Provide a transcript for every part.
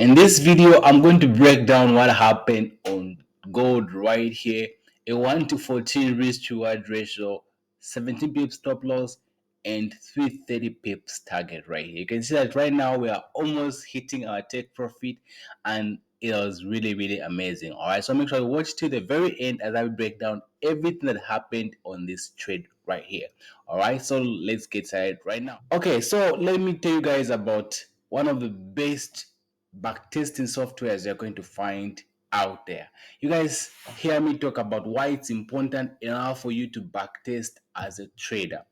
In this video, I'm going to break down what happened on gold right here. A 1 to 14 risk to reward ratio, 17 pips stop loss, and 330 pips target right here. You can see that right now we are almost hitting our take profit, and it was really amazing. All right, so make sure you watch till the very end as I break down everything that happened on this trade right here. All right, so let's get started right now. Okay, so let me tell you guys about one of the best backtesting softwares you're going to find out there. You guys hear me talk about why it's important enough for you to backtest as a trader.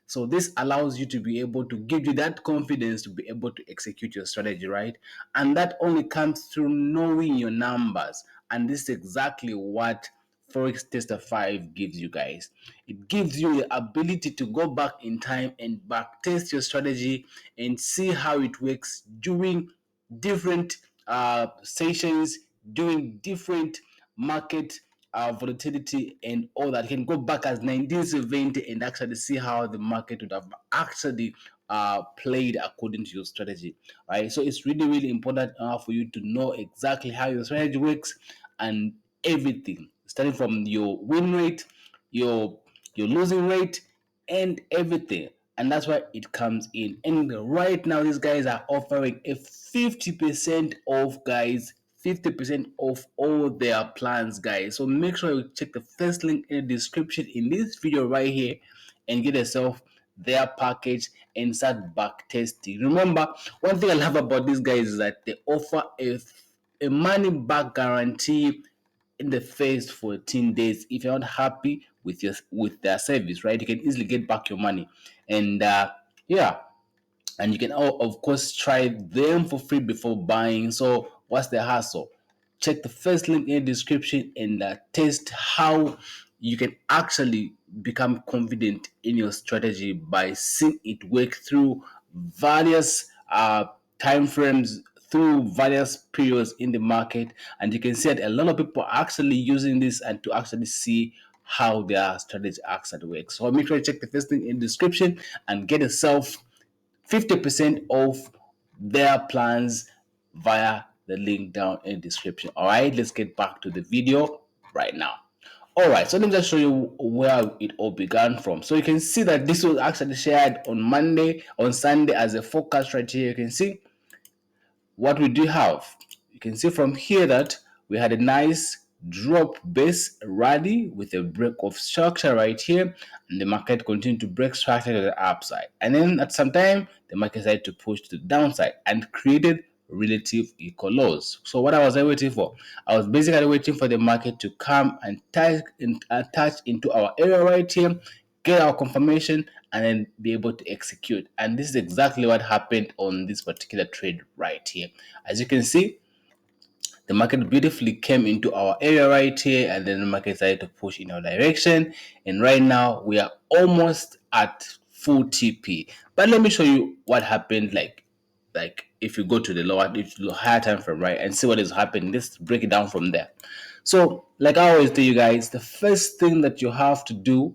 So this allows you to be able to give you that confidence to be able to execute your strategy, right? And that only comes through knowing your numbers. And this is exactly what Forex Tester 5 gives you guys. It gives you the ability to go back in time and backtest your strategy and see how it works during different sessions, doing different market volatility and all that. You can go back as 1970 and actually see how the market would have actually played according to your strategy, right? So it's really important for you to know exactly how your strategy works and everything, starting from your win rate, your losing rate, and everything. And that's why it comes in. And right now, these guys are offering a 50% off, guys. 50% off all their plans, guys. So make sure you check the first link in the description in this video right here and get yourself their package and start back testing. Remember, one thing I love about these guys is that they offer a money back guarantee in the first 14 days. If you're not happy with their service, right, you can easily get back your money. And yeah, and you can of course try them for free before buying. So what's the hassle? Check the first link in the description and test how you can actually become confident in your strategy by seeing it work through various time frames, through various periods in the market. And you can see that a lot of people are actually using this and to actually see how their strategy actually works. So make sure you check the first link in the description and get yourself 50% off their plans via the link down in the description. All right, let's get back to the video right now. All right, so let me just show you where it all began from. So you can see that this was actually shared on Sunday as a forecast right here. You can see what we do have. You can see from here that we had a nice drop base rally with a break of structure right here, and the market continued to break structure to the upside, and then at some time the market started to push to the downside and created relative equal lows. So what I was waiting for, I was basically waiting for the market to come and touch into our area right here, get our confirmation, and then be able to execute. And this is exactly what happened on this particular trade right here. As you can see, the market beautifully came into our area right here, and then the market started to push in our direction. And right now we are almost at full TP. But let me show you what happened, like if you go to the higher time frame, right, and see what is happening. Let's break it down from there. So like I always tell you guys, the first thing that you have to do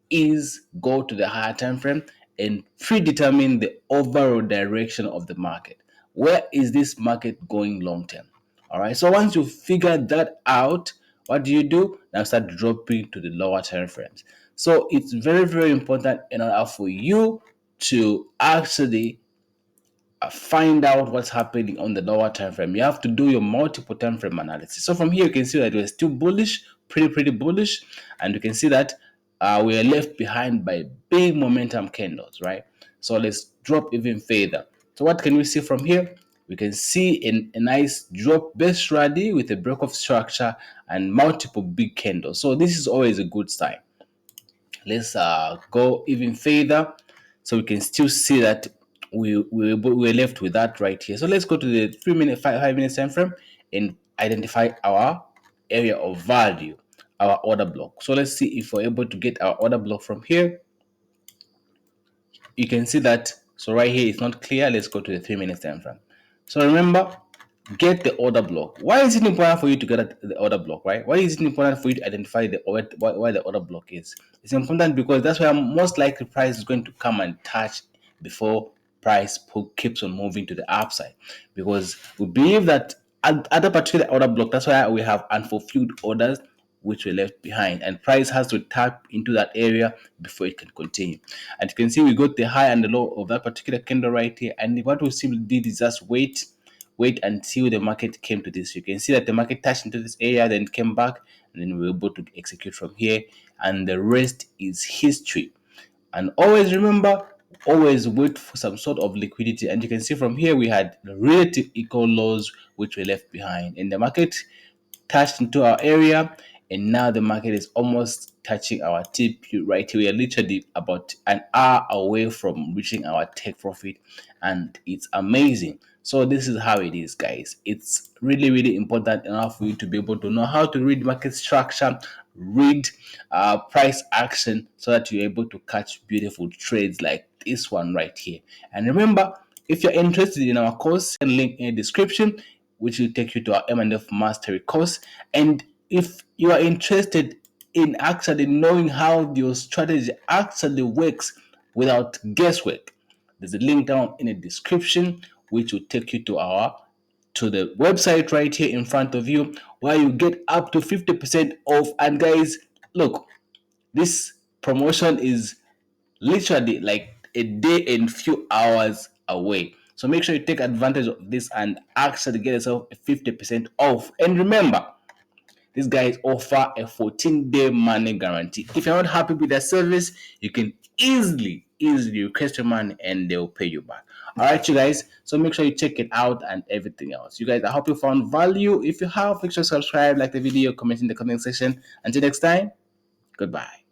is go to the higher time frame and predetermine the overall direction of the market. Where is this market going long term? All right. So once you figure that out, what do you do? Now start dropping to the lower time frames. So it's very important in order for you to actually find out what's happening on the lower time frame. You have to do your multiple time frame analysis. So from here you can see that we're still bullish, pretty bullish, and you can see that we are left behind by big momentum candles, right? So let's drop even further. So what can we see from here? We can see a nice drop base rally with a break of structure and multiple big candles. So this is always a good sign. Let's go even further, so we can still see that we're left with that right here. So let's go to the 3 minute 5 minutes time frame and identify our area of value, our order block. So let's see if we're able to get our order block from here. You can see that. So right here it's not clear. Let's go to the 3 minutes time frame. So remember, get the order block. Why is it important for you to get the order block, right? Why is it important for you to identify why the order block is? It's important because that's where most likely price is going to come and touch before price keeps on moving to the upside, because we believe that at a particular order block, that's why we have unfulfilled orders which were left behind, and price has to tap into that area before it can continue. And you can see we got the high and the low of that particular candle right here, and what we simply did is just wait until the market came to this. You can see that the market touched into this area, then came back, and then we were able to execute from here, and the rest is history. And always remember, always wait for some sort of liquidity. And you can see from here we had relative equal lows which were left behind, and the market touched into our area, and now the market is almost touching our TP right here. We are literally about an hour away from reaching our take profit, and it's amazing. So this is how it is, guys. It's really important enough for you to be able to know how to read market structure, read price action, so that you're able to catch beautiful trades like this one right here. And remember, if you're interested in our course, link in the description, which will take you to our M&F Mastery course. And if you are interested in actually knowing how your strategy actually works without guesswork, there's a link down in the description which will take you to the website right here in front of you, where you get up to 50% off. And guys, look, this promotion is literally like a day and few hours away. So make sure you take advantage of this and actually get yourself a 50% off. And remember, these guys offer a 14-day money guarantee. If you're not happy with their service, you can easily request your money and they'll pay you back. All right, you guys. So make sure you check it out and everything else. You guys, I hope you found value. If you have, make sure to subscribe, like the video, comment in the comment section. Until next time, goodbye.